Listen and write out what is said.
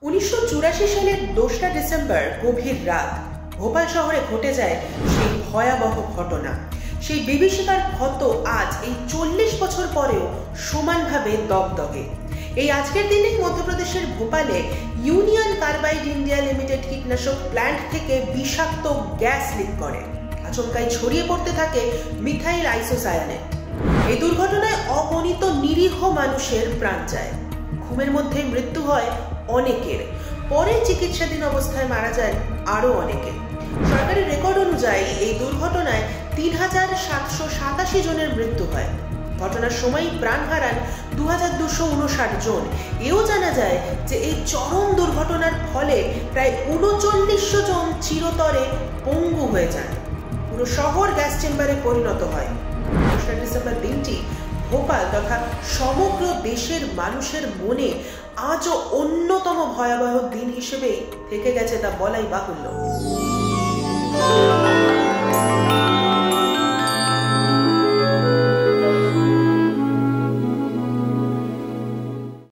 1984 সালের 2রা ডিসেম্বর গভীর রাত ভোপাল শহরে ঘটে যায় সেই ভয়াবহ ঘটনা। সেই বিভীষিকার ক্ষত আজ এই 40 বছর পরেও সমানভাবে দগদগে। এই আজকের দিনেই মধ্যপ্রদেশের ভোপালে ইউনিয়ন কার্বাইড ইন্ডিয়া লিমিটেড কীটনাশক প্ল্যান্ট থেকে বিষাক্ত গ্যাস লিক করে। আচমকাই ছড়িয়ে পড়তে থাকে মিথাইল আইসোসায়ানেট। এই দুর্ঘটনায় অগণিত নিরীহ মানুষের প্রাণ যায়। ঘুমের মধ্যে মৃত্যু হয় অনেকের, পরে চিকিৎসাধীন অবস্থায় মারা যায় আরো অনেকে। সরকারি রেকর্ড অনুযায়ী এই দুর্ঘটনায় 3787 জনের মৃত্যু হয়। ঘটনার সময় প্রাণ হারান 2259 জন। এও জানা যায় যে এই চরম দুর্ঘটনার ফলে প্রায় 3900 জন চিরতরে পঙ্গু হয়ে যান। পুরো শহর গ্যাস চেম্বারে পরিণত হয়। 2রা ডিসেম্বর দিনটি ভোপাল তথা সমগ্র দেশের মানুষের মনে আজও অন্যতম ভয়াবহ দিন হিসেবে থেকে গেছে, তা বলাই বাহুল্য।